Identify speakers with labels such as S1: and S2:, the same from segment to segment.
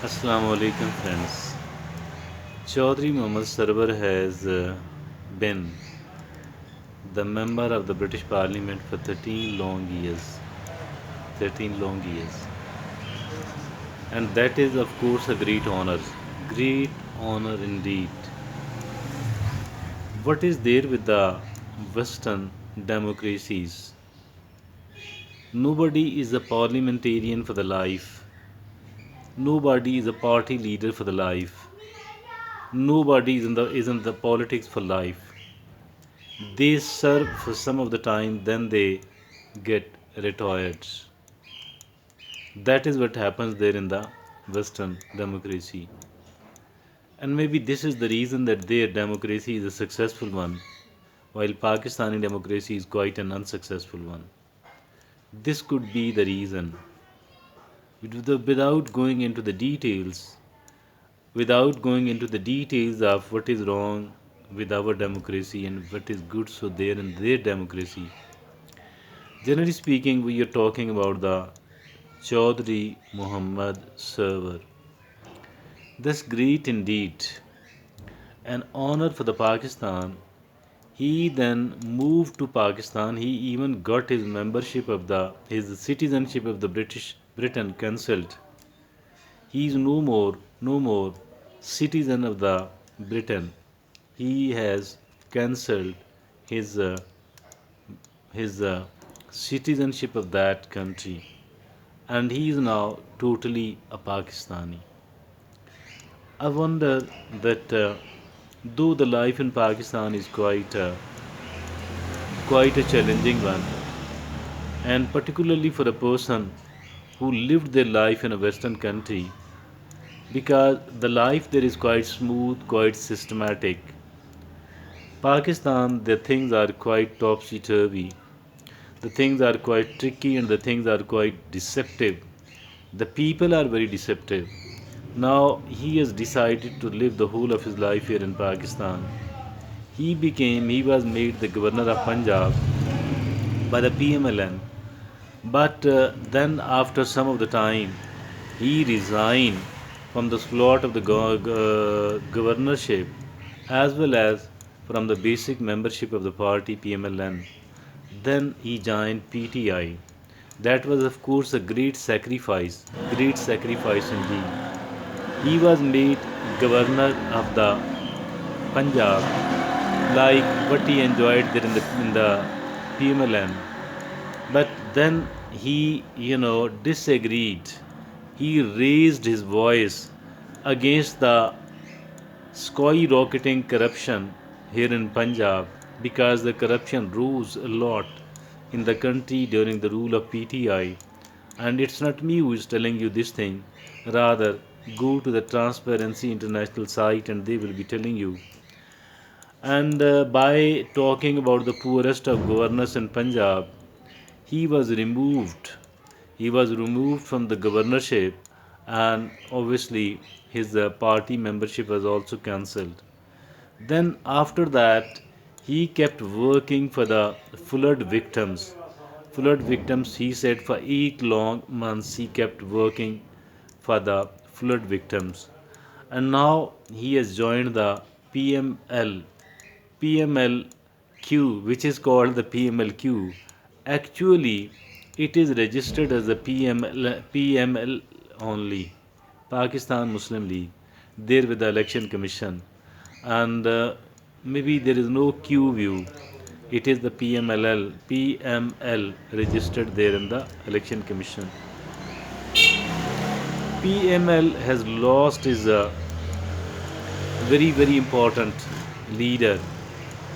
S1: Assalamu alaikum friends. Chaudhry Mohammed Sarwar has been the member of the British Parliament for 13 long years. 13 long years. And that is of course a great honor. Great honor indeed. What is there with the Western democracies? Nobody is a parliamentarian for the life. Nobody is a party leader for the life. Nobody is in the politics for life. They serve for some of the time, then they get retired. That is what happens there in the Western democracy. And maybe this is the reason that their democracy is a successful one, while Pakistani democracy is quite an unsuccessful one. This could be the reason. Without going into the details, without going into the details of what is wrong with our democracy and what is good so there in their democracy, generally speaking, we are talking about the Chaudhry Mohammed Sarwar. That's great indeed. An honor for the Pakistan. He then moved to Pakistan. He even got his membership of the his citizenship of the British Britain cancelled. He is no more citizen of the Britain. He has cancelled his his citizenship of that country, and he is now totally a Pakistani. I wonder that though the life in Pakistan is quite a challenging one, and particularly for a person who lived their life in a Western country, because the life there is quite smooth, quite systematic. Pakistan, the things are quite topsy turvy, the things are quite tricky, and the things are quite deceptive. The people are very deceptive. Now he has decided to live the whole of his life here in Pakistan. He was made the governor of Punjab by the PMLN. But then, after some of the time, he resigned from the slot of the governorship as well as from the basic membership of the party PMLN. Then he joined PTI. That was, of course, a great sacrifice indeed. He was made governor of the Punjab, like what he enjoyed there in the PMLN. But then he disagreed. He raised his voice against the skyrocketing corruption here in Punjab because the corruption rose a lot in the country during the rule of PTI. And it's not me who is telling you this thing. Rather, go to the Transparency International site and they will be telling you. And by talking about the poorest of governors in Punjab, he was removed. He was removed from the governorship, and obviously his party membership was also cancelled. Then, after that, he kept working for the flood victims. Flood victims, he said, for 8 long months he kept working for the flood victims. And now he has joined the PML, PMLQ, which is called the PMLQ. Actually, it is registered as the PML only, Pakistan Muslim League, there with the Election Commission. And maybe there is no Q view. It is the PML registered there in the Election Commission. PML has lost his very important leader,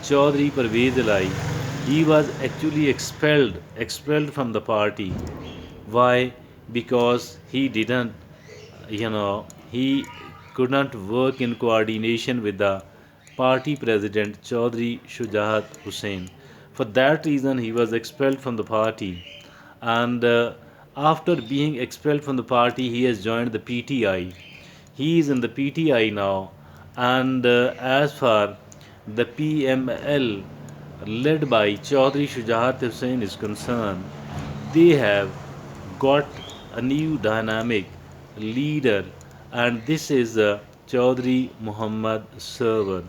S1: Chaudhry Parvez Alai. He was actually expelled from the party. Why? Because he could not work in coordination with the party president Chaudhry Shujaat Hussain. For that reason, he was expelled from the party. And after being expelled from the party, he has joined the PTI. He is in the PTI now, and as far the PML led by Chaudhry Shujaat Hussain is concerned, they have got a new dynamic leader, and this is Chaudhry Mohammed Sarwar.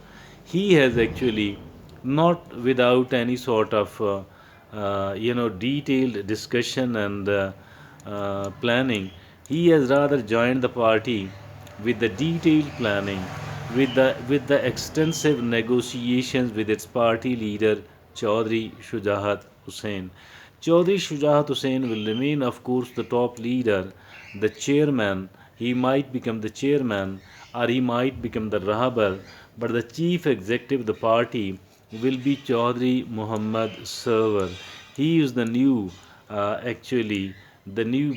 S1: He has actually, not without any sort of detailed discussion and planning, he has rather joined the party with the detailed planning, with the extensive negotiations with its party leader Chaudhry Shujahat Hussain. Chaudhry Shujahat Hussain will remain, of course, the top leader, the chairman. He might become the chairman or he might become the Rahabar, but the chief executive of the party will be Chaudhry Muhammad Sarwar. He is the new, actually, the new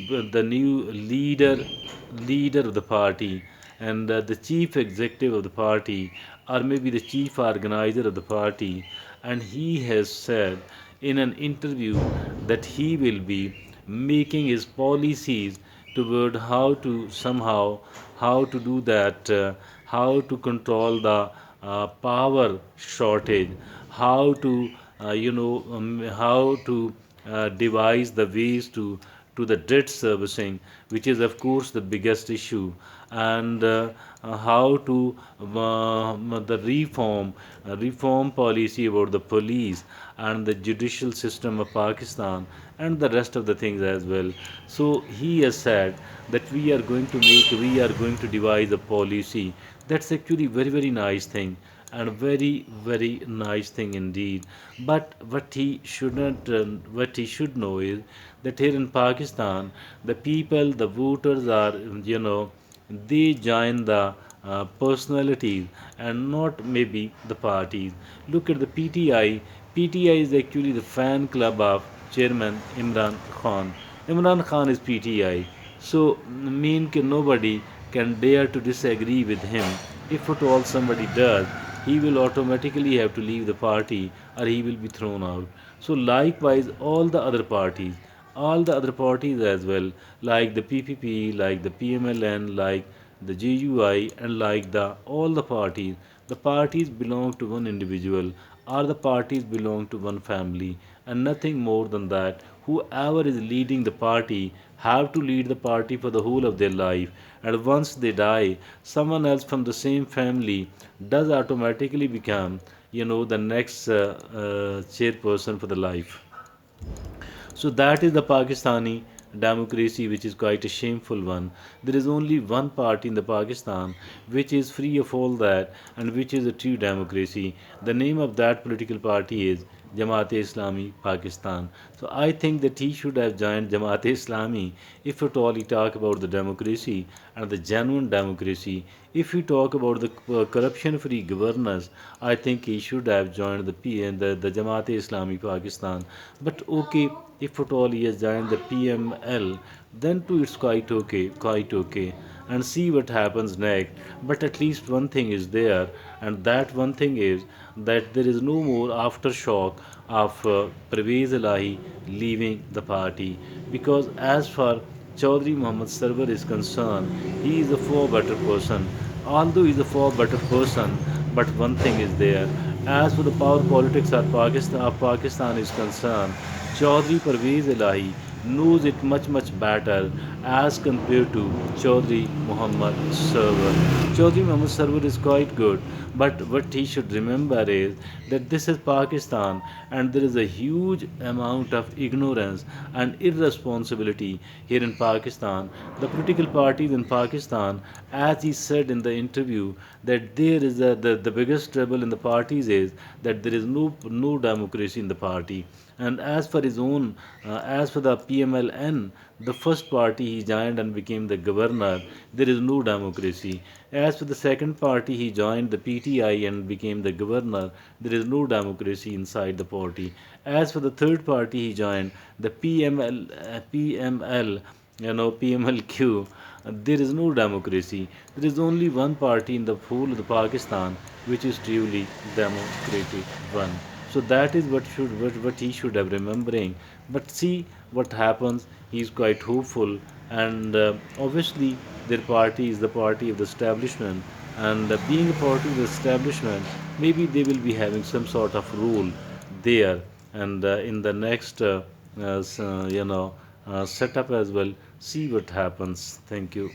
S1: leader of the party, and the chief executive of the party, or maybe the chief organizer of the party. And he has said in an interview that he will be making his policies toward how to do that, how to control the power shortage, how to how to devise the ways to the debt servicing, which is of course the biggest issue, and how to the reform policy about the police and the judicial system of Pakistan and the rest of the things as well. So he has said that we are going to devise a policy. That's actually very nice thing, and very nice thing indeed. But what he should know is that here in Pakistan, the people, the voters are, they join the personalities and not maybe the parties. Look at the PTI. PTI is actually the fan club of Chairman Imran Khan. Imran Khan is PTI. So mean nobody can dare to disagree with him. If at all somebody does, he will automatically have to leave the party or he will be thrown out. So likewise, all the other parties as well, like the PPP, like the PMLN, like the GUI, and like the parties belong to one individual, or the parties belong to one family, and nothing more than that. Whoever is leading the party have to lead the party for the whole of their life, and once they die, someone else from the same family does automatically become, the next chairperson for the life. So that is the Pakistani democracy, which is quite a shameful one. There is only one party in the Pakistan which is free of all that and which is a true democracy. The name of that political party is Jamaat-e-Islami Pakistan. So I think that he should have joined Jamaat-e-Islami if at all he talk about the democracy and the genuine democracy. If we talk about the corruption-free governance, I think he should have joined the Jamaat-e-Islami Pakistan. But okay, if at all he has joined the PML, then too it's quite okay. And see what happens next. But at least one thing is there, and that one thing is that there is no more aftershock of Pervez Elahi leaving the party. Because as far Chaudhry Muhammad Sarwar is concerned, he is a far better person. Although he is a far better person, but one thing is there. As for the power politics of Pakistan is concerned, Chaudhry Pervez Elahi knows it much better as compared to Chaudhry Muhammad Sarwar. Chaudhry Muhammad Sarwar is quite good, but what he should remember is that this is Pakistan and there is a huge amount of ignorance and irresponsibility here in Pakistan. The political parties in Pakistan, as he said in the interview, that there is the biggest trouble in the parties is that there is no democracy in the party. And as for the PMLN, the first party he joined and became the governor, there is no democracy. As for the second party he joined, the PTI, and became the governor, there is no democracy inside the party. As for the third party he joined, the PML, PMLQ, there is no democracy. There is only one party in the whole of the Pakistan which is truly democratic one. So that is what he should have remembering. But see what happens. He is quite hopeful, and obviously their party is the party of the establishment, and being a party of the establishment, maybe they will be having some sort of role there, and in the next setup as well. See what happens. Thank you.